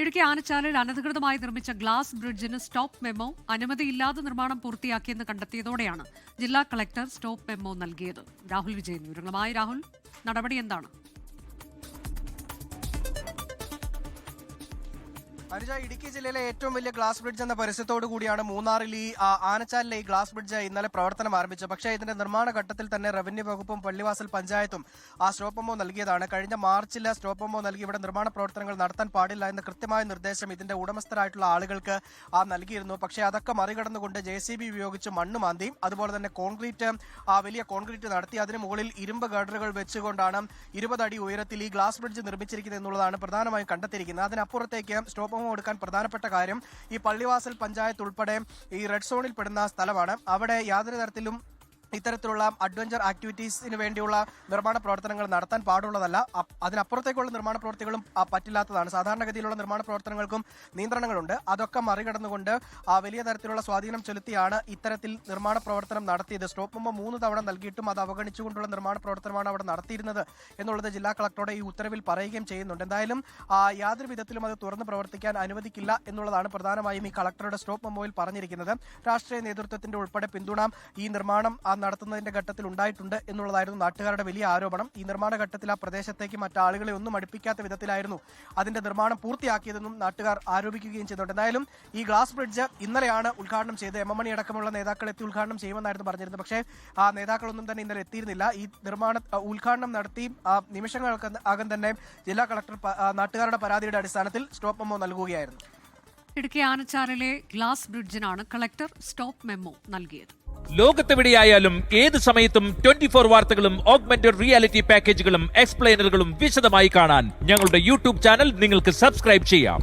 ഇടുക്കി ആനച്ചാലിൽ അനധികൃതമായി നിർമ്മിച്ച glass ബ്രിഡ്ജിന് stop memo അനുമതിയില്ലാതെ നിർമ്മാണം പൂർത്തിയാക്കിയെന്ന് കണ്ടെത്തിയതോടെയാണ് ജില്ലാ കളക്ടർ സ്റ്റോപ്പ് മെമ്മോ നൽകിയത്. രാഹുൽ വിജയൻ വിവരങ്ങളുമായി. രാഹുൽ, നടപടി എന്താണ്? അനുജ, ഇടുക്കി ജില്ലയിലെ ഏറ്റവും വലിയ ഗ്ലാസ് ബ്രിഡ്ജ് എന്ന പരസ്യത്തോടു കൂടിയാണ് മൂന്നാറിൽ ഈ ആനച്ചാലിലെ ഈ ഗ്ലാസ് ബ്രിഡ്ജ് ഇന്നലെ പ്രവർത്തനം ആരംഭിച്ചത്. പക്ഷേ ഇതിന്റെ നിർമ്മാണ ഘട്ടത്തിൽ തന്നെ റവന്യൂ വകുപ്പും പള്ളിവാസൽ പഞ്ചായത്തും സ്റ്റോപ്പ് മെമ്മോ നൽകിയതാണ്. കഴിഞ്ഞ മാർച്ചിൽ സ്റ്റോപ്പ് മെമ്മോ നൽകി ഇവിടെ നിർമ്മാണ പ്രവർത്തനങ്ങൾ നടത്താൻ പാടില്ല എന്ന കൃത്യമായ നിർദ്ദേശം ഇതിന്റെ ഉടമസ്ഥരായിട്ടുള്ള ആളുകൾക്ക് നൽകിയിരുന്നു. പക്ഷേ അതൊക്കെ മറികടന്നുകൊണ്ട് JCB ഉപയോഗിച്ച് മണ്ണ് മാന്തി, അതുപോലെ തന്നെ വലിയ കോൺക്രീറ്റ് നടത്തി അതിന് മുകളിൽ ഇരുമ്പ് ഗർഡറുകൾ വെച്ചുകൊണ്ടാണ് 20 അടി ഉയരത്തിൽ ഈ ഗ്ലാസ് ബ്രിഡ്ജ് നിർമ്മിച്ചിരിക്കുന്നത് എന്നുള്ളതാണ് പ്രധാനമായും കണ്ടെത്തിയിരിക്കുന്നത്. അതിനപ്പുറത്തേക്ക് സ്റ്റോപ്പ് കൊടുക്കാൻ പ്രധാനപ്പെട്ട കാര്യം ഈ പള്ളിവാസൽ പഞ്ചായത്ത് ഉൾപ്പെടെ ഈ റെഡ് സോണിൽ പെടുന്ന സ്ഥലമാണ്. അവിടെ യാതൊരു തരത്തിലും ഇത്തരത്തിലുള്ള അഡ്വഞ്ചർ ആക്ടിവിറ്റീസിന് വേണ്ടിയുള്ള നിർമ്മാണ പ്രവർത്തനങ്ങൾ നടത്താൻ പാടുള്ളതല്ല. അതിനപ്പുറത്തേക്കുള്ള നിർമ്മാണ പ്രവർത്തികളും പറ്റില്ലാത്തതാണ്. സാധാരണഗതിയിലുള്ള നിർമ്മാണ പ്രവർത്തനങ്ങൾക്കും നിയന്ത്രണങ്ങളുണ്ട്. അതൊക്കെ മറികടന്നുകൊണ്ട് വലിയ തരത്തിലുള്ള സ്വാധീനം ചെലുത്തിയാണ് ഇത്തരത്തിൽ നിർമ്മാണ പ്രവർത്തനം നടത്തിയത്. സ്റ്റോപ്പ് മെമ്മോ 3 തവണ നൽകിയിട്ടും അത് അവഗണിച്ചുകൊണ്ടുള്ള നിർമ്മാണ പ്രവർത്തനമാണ് അവിടെ നടത്തിയിരുന്നത് എന്നുള്ളത് ജില്ലാ കളക്ടറുടെ ഈ ഉത്തരവിൽ പറയുകയും ചെയ്യുന്നുണ്ട്. എന്തായാലും യാതൊരു വിധത്തിലും അത് തുറന്ന് പ്രവർത്തിക്കാൻ അനുവദിക്കില്ല എന്നുള്ളതാണ് പ്രധാനമായും ഈ കളക്ടറുടെ സ്റ്റോപ്പ് മെമ്മോയിൽ പറഞ്ഞിരിക്കുന്നത്. രാഷ്ട്രീയ നേതൃത്വത്തിന്റെ ഉൾപ്പെടെ പിന്തുണ ഈ നിർമ്മാണം നടത്തുന്നതിന്റെ ഘട്ടത്തിൽ ഉണ്ടായിട്ടുണ്ട് എന്നുള്ളതായിരുന്നു നാട്ടുകാരുടെ വലിയ ആരോപണം. ഈ നിർമ്മാണ ഘട്ടത്തിൽ ആ പ്രദേശത്തേക്ക് മറ്റാളുകളെ ഒന്നും അടുപ്പിക്കാത്ത വിധത്തിലായിരുന്നു അതിന്റെ നിർമ്മാണം പൂർത്തിയാക്കിയതെന്നും നാട്ടുകാർ ആരോപിക്കുകയും ചെയ്യുന്നുണ്ട്. എന്തായാലും ഈ ഗ്ലാസ് ബ്രിഡ്ജ് ഇന്നലെയാണ് ഉദ്ഘാടനം ചെയ്ത് MM മണി അടക്കമുള്ള നേതാക്കൾ എത്തി ഉദ്ഘാടനം ചെയ്യുമെന്നായിരുന്നു പറഞ്ഞിരുന്നത്. പക്ഷേ ആ നേതാക്കളൊന്നും തന്നെ ഇന്നലെ എത്തിയിരുന്നില്ല. ഈ ഉദ്ഘാടനം നടത്തി നിമിഷങ്ങൾക്കകം തന്നെ ജില്ലാ കളക്ടർ നാട്ടുകാരുടെ പരാതിയുടെ അടിസ്ഥാനത്തിൽ സ്റ്റോപ്പ് മെമ്മോ നൽകുകയായിരുന്നു. ഇടുക്കി ആനച്ചാലിലെ ഗ്ലാസ് ബ്രിഡ്ജിനാണ് കളക്ടർ സ്റ്റോപ്പ് മെമ്മോ നൽകിയത്. ലോകത്തെവിടെയായാലും ഏത് സമയത്തും 24 വാർത്തകളും ഓഗ്മെന്റഡ് റിയാലിറ്റി പാക്കേജുകളും എക്സ്പ്ലെയിനറുകളും വിശദമായി കാണാൻ ഞങ്ങളുടെ YouTube ചാനൽ നിങ്ങൾക്ക് സബ്സ്ക്രൈബ് ചെയ്യാം.